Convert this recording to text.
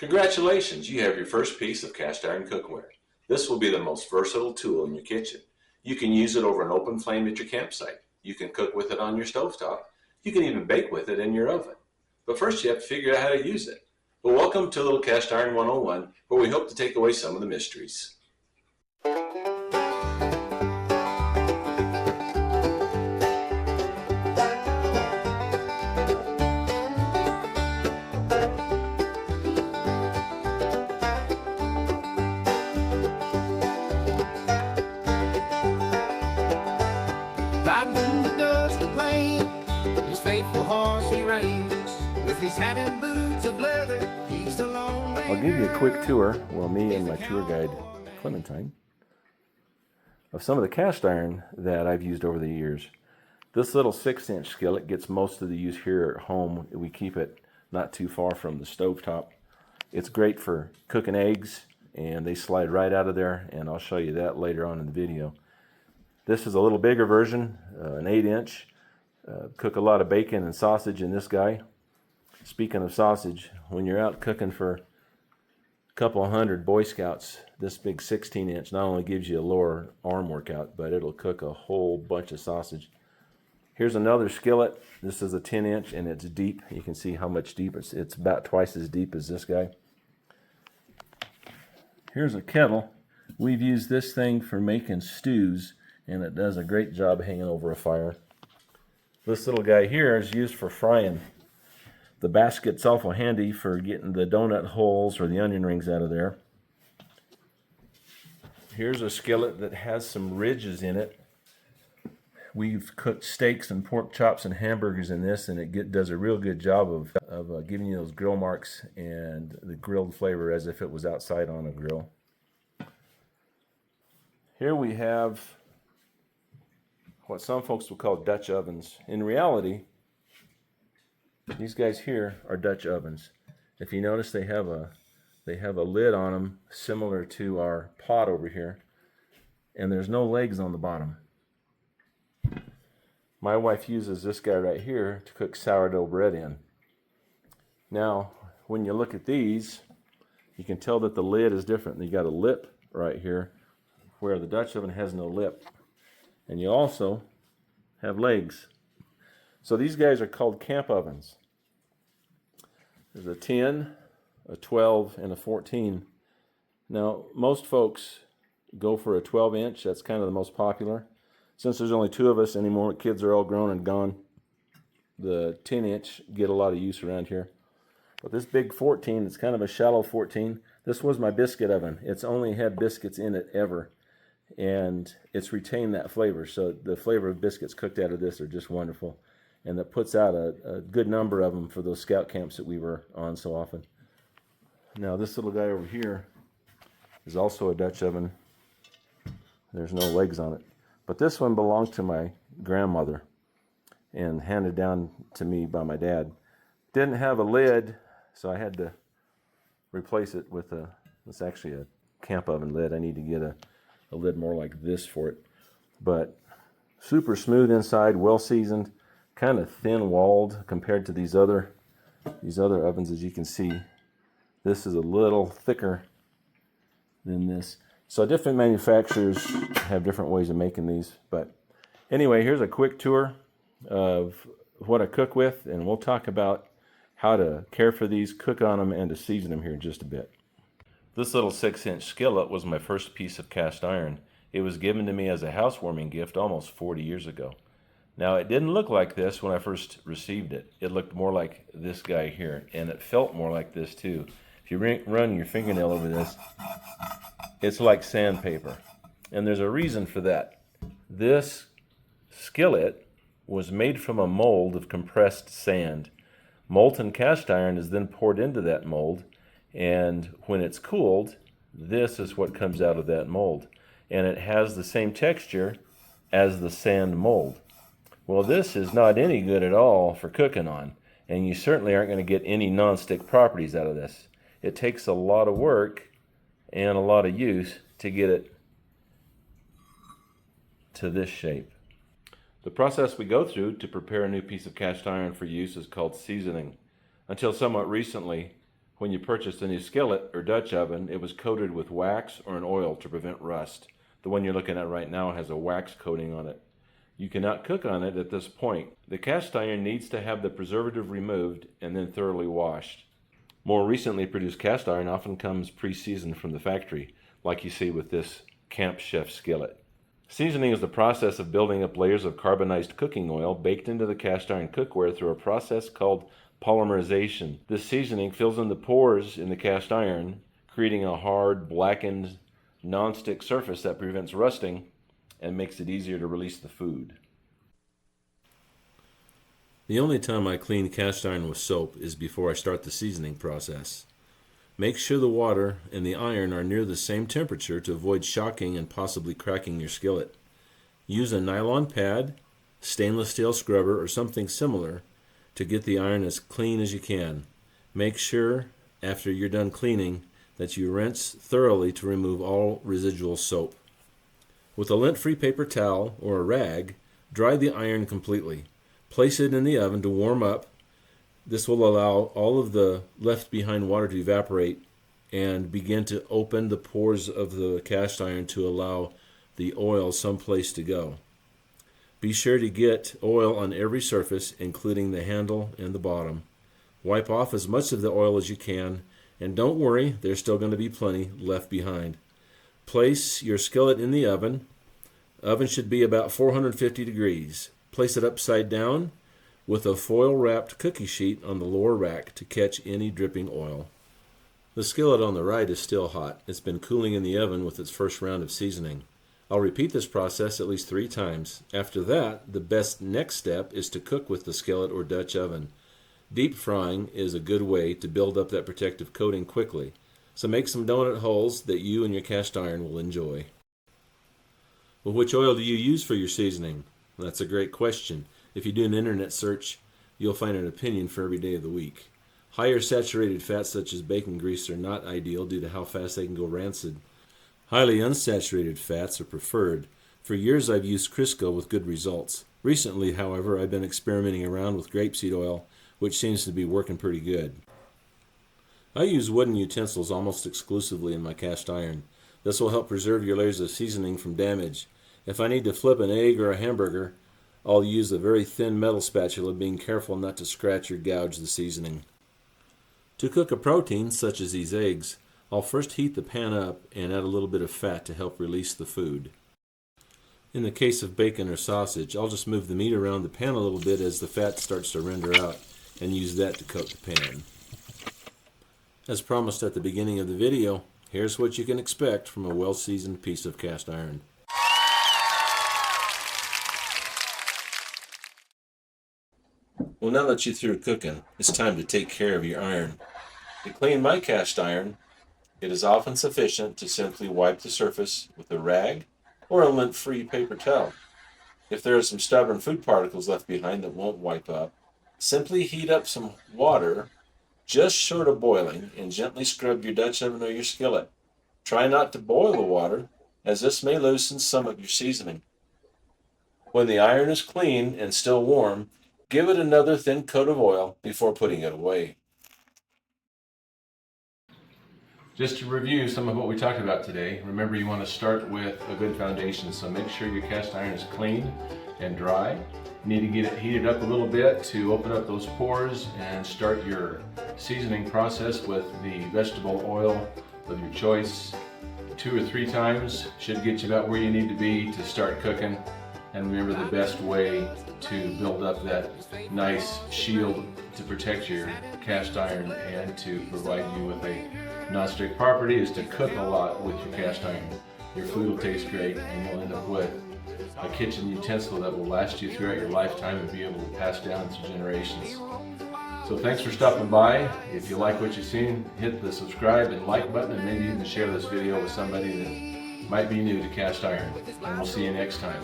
Congratulations, you have your first piece of cast iron cookware. This will be the most versatile tool in your kitchen. You can use it over an open flame at your campsite. You can cook with it on your stovetop. You can even bake with it in your oven. But first you have to figure out how to use it. Well, welcome to Little Cast Iron 101, where we hope to take away some of the mysteries. I'll give you a quick tour, well, me and my tour guide, Clementine, of some of the cast iron that I've used over the years. This little 6-inch skillet gets most of the use here at home. We keep it not too far from the stovetop. It's great for cooking eggs, and they slide right out of there, and I'll show you that later on in the video. This is a little bigger version, an 8-inch. Cook a lot of bacon and sausage in this guy. Speaking of sausage, when you're out cooking for a couple hundred Boy Scouts, this big 16-inch not only gives you a lower arm workout, but it'll cook a whole bunch of sausage. Here's another skillet. This is a 10-inch, and it's deep. You can see how much deep it's about twice as deep as this guy. Here's a kettle. We've used this thing for making stews, and it does a great job hanging over a fire. This little guy here is used for frying. The basket's awful handy for getting the donut holes or the onion rings out of there. Here's a skillet that has some ridges in it. We've cooked steaks and pork chops and hamburgers in this, and it does a real good job of giving you those grill marks and the grilled flavor as if it was outside on a grill. Here we have what some folks will call Dutch ovens. In reality, these guys here are Dutch ovens. If you notice, they have a lid on them similar to our pot over here, and there's no legs on the bottom. My wife uses this guy right here to cook sourdough bread in. Now, when you look at these, you can tell that the lid is different. You got a lip right here, where the Dutch oven has no lip. And you also have legs. So these guys are called camp ovens. There's a 10, a 12, and a 14. Now, most folks go for a 12-inch. That's kind of the most popular. Since there's only 2 of us anymore, kids are all grown and gone, the 10-inch get a lot of use around here. But this big 14, it's kind of a shallow 14. This was my biscuit oven. It's only had biscuits in it ever, and it's retained that flavor. So the flavor of biscuits cooked out of this are just wonderful, and that puts out a good number of them for those scout camps that we were on so often. Now this little guy over here is also a Dutch oven. There's no legs on it. But this one belonged to my grandmother and handed down to me by my dad. Didn't have a lid, so I had to replace it with it's actually a camp oven lid. I need to get a lid more like this for it. But super smooth inside, well seasoned, kind of thin walled compared to these other ovens. As you can see, this is a little thicker than this. So different manufacturers have different ways of making these. But anyway, here's a quick tour of what I cook with, and we'll talk about how to care for these, cook on them, and to season them here in just a bit. This little 6-inch skillet was my first piece of cast iron. It was given to me as a housewarming gift almost 40 years ago. Now, it didn't look like this when I first received it. It looked more like this guy here, and it felt more like this too. If you run your fingernail over this, it's like sandpaper, and there's a reason for that. This skillet was made from a mold of compressed sand. Molten cast iron is then poured into that mold, and when it's cooled, this is what comes out of that mold, and it has the same texture as the sand mold. Well, this is not any good at all for cooking on, and you certainly aren't going to get any non-stick properties out of this. It takes a lot of work and a lot of use to get it to this shape. The process we go through to prepare a new piece of cast iron for use is called seasoning. Until somewhat recently, when you purchased a new skillet or Dutch oven, it was coated with wax or an oil to prevent rust. The one you're looking at right now has a wax coating on it. You cannot cook on it at this point. The cast iron needs to have the preservative removed and then thoroughly washed. More recently produced cast iron often comes pre-seasoned from the factory, like you see with this Camp Chef skillet. Seasoning is the process of building up layers of carbonized cooking oil baked into the cast iron cookware through a process called polymerization. This seasoning fills in the pores in the cast iron, creating a hard, blackened, non-stick surface that prevents rusting and makes it easier to release the food. The only time I clean cast iron with soap is before I start the seasoning process. Make sure the water and the iron are near the same temperature to avoid shocking and possibly cracking your skillet. Use a nylon pad, stainless steel scrubber, or something similar to get the iron as clean as you can. Make sure, after you're done cleaning, that you rinse thoroughly to remove all residual soap. With a lint-free paper towel or a rag, dry the iron completely. Place it in the oven to warm up. This will allow all of the left behind water to evaporate and begin to open the pores of the cast iron to allow the oil someplace to go. Be sure to get oil on every surface, including the handle and the bottom. Wipe off as much of the oil as you can, and don't worry, there's still going to be plenty left behind. Place your skillet in the oven. Oven should be about 450 degrees. Place it upside down with a foil-wrapped cookie sheet on the lower rack to catch any dripping oil. The skillet on the right is still hot. It's been cooling in the oven with its first round of seasoning. I'll repeat this process at least 3 times. After that, the best next step is to cook with the skillet or Dutch oven. Deep frying is a good way to build up that protective coating quickly. So make some donut holes that you and your cast iron will enjoy. Well, which oil do you use for your seasoning? That's a great question. If you do an internet search, you'll find an opinion for every day of the week. Higher saturated fats such as bacon grease are not ideal due to how fast they can go rancid. Highly unsaturated fats are preferred. For years I've used Crisco with good results. Recently, however, I've been experimenting around with grapeseed oil, which seems to be working pretty good. I use wooden utensils almost exclusively in my cast iron. This will help preserve your layers of seasoning from damage. If I need to flip an egg or a hamburger, I'll use a very thin metal spatula, being careful not to scratch or gouge the seasoning. To cook a protein, such as these eggs, I'll first heat the pan up and add a little bit of fat to help release the food. In the case of bacon or sausage, I'll just move the meat around the pan a little bit as the fat starts to render out and use that to coat the pan. As promised at the beginning of the video, here's what you can expect from a well-seasoned piece of cast iron. Well, now that you're through cooking, it's time to take care of your iron. To clean my cast iron, it is often sufficient to simply wipe the surface with a rag or a lint-free paper towel. If there are some stubborn food particles left behind that won't wipe up, simply heat up some water just short of boiling and gently scrub your Dutch oven or your skillet. Try not to boil the water, as this may loosen some of your seasoning. When the iron is clean and still warm, give it another thin coat of oil before putting it away. Just to review some of what we talked about today, remember you want to start with a good foundation, so make sure your cast iron is clean and dry. You need to get it heated up a little bit to open up those pores and start your seasoning process with the vegetable oil of your choice. 2 or 3 times should get you about where you need to be to start cooking. And remember, the best way to build up that nice shield to protect your cast iron and to provide you with a non-stick property is to cook a lot with your cast iron. Your food will taste great and you'll end up with a kitchen utensil that will last you throughout your lifetime and be able to pass down to generations. So thanks for stopping by. If you like what you've seen, hit the subscribe and like button, and maybe even share this video with somebody that might be new to cast iron. And we'll see you next time.